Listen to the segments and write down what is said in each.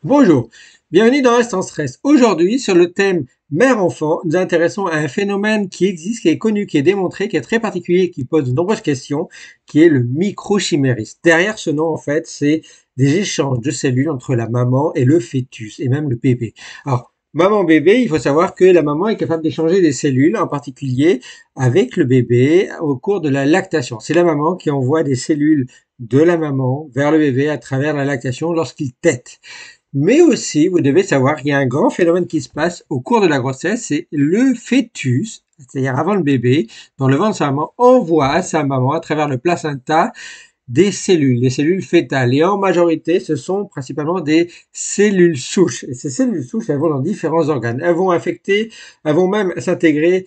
Bonjour, bienvenue dans Instant Stress. Aujourd'hui, sur le thème mère-enfant, nous intéressons à un phénomène qui existe, qui est connu, qui est démontré, qui est très particulier, qui pose de nombreuses questions, qui est le microchimérisme. Derrière ce nom, en fait, c'est des échanges de cellules entre la maman et le fœtus, et même le bébé. Alors, maman-bébé, il faut savoir que la maman est capable d'échanger des cellules, en particulier avec le bébé, au cours de la lactation. C'est la maman qui envoie des cellules de la maman vers le bébé à travers la lactation lorsqu'il tète. Mais aussi, vous devez savoir, il y a un grand phénomène qui se passe au cours de la grossesse, c'est le fœtus, c'est-à-dire avant le bébé, dans le ventre de sa maman, envoie à sa maman, à travers le placenta, des cellules fétales. Et en majorité, ce sont principalement des cellules souches. Et ces cellules souches, elles vont dans différents organes. Elles vont même s'intégrer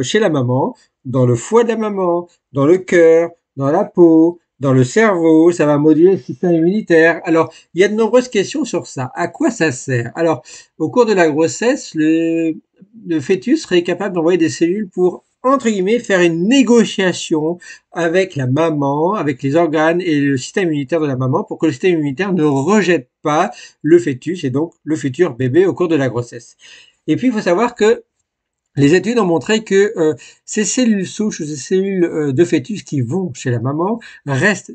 chez la maman, dans le foie de la maman, dans le cœur, dans la peau, dans le cerveau, ça va moduler le système immunitaire. Alors, il y a de nombreuses questions sur ça. À quoi ça sert? Alors, au cours de la grossesse, le fœtus serait capable d'envoyer des cellules pour, entre guillemets, faire une négociation avec la maman, avec les organes et le système immunitaire de la maman pour que le système immunitaire ne rejette pas le fœtus et donc le futur bébé au cours de la grossesse. Et puis, il faut savoir que les études ont montré que ces cellules souches ou ces cellules de fœtus qui vont chez la maman restent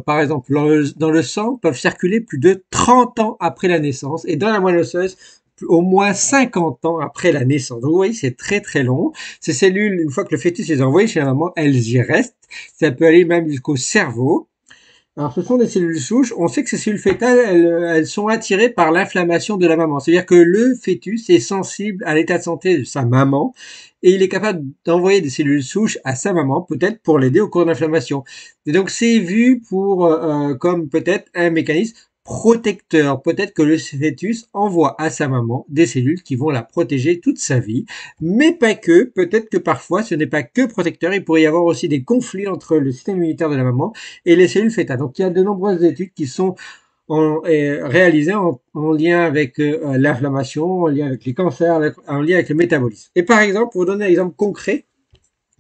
par exemple, dans le sang, peuvent circuler plus de 30 ans après la naissance et dans la moelle osseuse, au moins 50 ans après la naissance. Donc vous voyez, c'est très très long. Ces cellules, une fois que le fœtus les a envoyées chez la maman, elles y restent. Ça peut aller même jusqu'au cerveau. Alors, ce sont des cellules souches. On sait que ces cellules fétales, elles sont attirées par l'inflammation de la maman. C'est-à-dire que le fœtus est sensible à l'état de santé de sa maman et il est capable d'envoyer des cellules souches à sa maman, peut-être pour l'aider au cours de l'inflammation. Et donc, c'est vu comme peut-être un mécanisme protecteur. Peut-être que le fœtus envoie à sa maman des cellules qui vont la protéger toute sa vie, mais pas que. Peut-être que parfois, ce n'est pas que protecteur. Il pourrait y avoir aussi des conflits entre le système immunitaire de la maman et les cellules fétales. Donc il y a de nombreuses études qui sont réalisées en lien avec l'inflammation, en lien avec les cancers, en lien avec le métabolisme. Et par exemple, pour vous donner un exemple concret,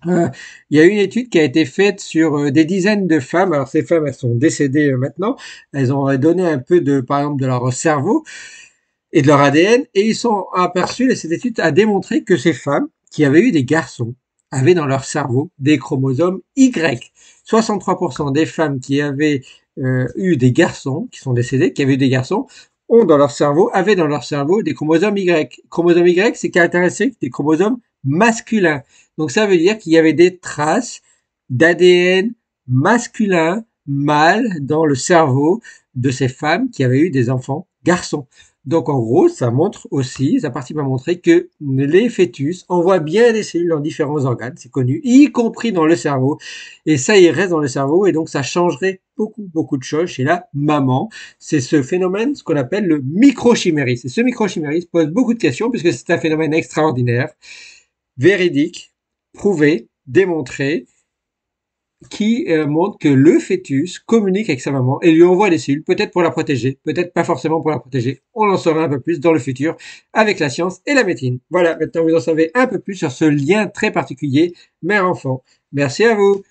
il y a une étude qui a été faite sur des dizaines de femmes. Alors ces femmes, elles sont décédées maintenant. Elles ont donné un peu par exemple, de leur cerveau et de leur ADN, et ils sont aperçus, et cette étude a démontré que ces femmes qui avaient eu des garçons avaient dans leur cerveau des chromosomes Y. 63% des femmes qui avaient eu des garçons, qui sont décédés, qui avaient eu des garçons, avaient dans leur cerveau des chromosomes Y. Chromosomes Y, c'est caractéristique des chromosomes masculins. Donc ça veut dire qu'il y avait des traces d'ADN masculin, mâle, dans le cerveau de ces femmes qui avaient eu des enfants garçons. Donc en gros, ça participe à montrer que les fœtus envoient bien des cellules dans différents organes, c'est connu, y compris dans le cerveau. Et ça, il reste dans le cerveau, et donc ça changerait beaucoup de choses chez la maman. C'est ce phénomène, ce qu'on appelle le microchimérisme. Et ce microchimérisme pose beaucoup de questions, puisque c'est un phénomène extraordinaire, véridique, prouvé, démontré, qui montre que le fœtus communique avec sa maman et lui envoie des cellules, peut-être pour la protéger, peut-être pas forcément pour la protéger. On en saura un peu plus dans le futur avec la science et la médecine. Voilà, maintenant vous en savez un peu plus sur ce lien très particulier mère-enfant. Merci à vous.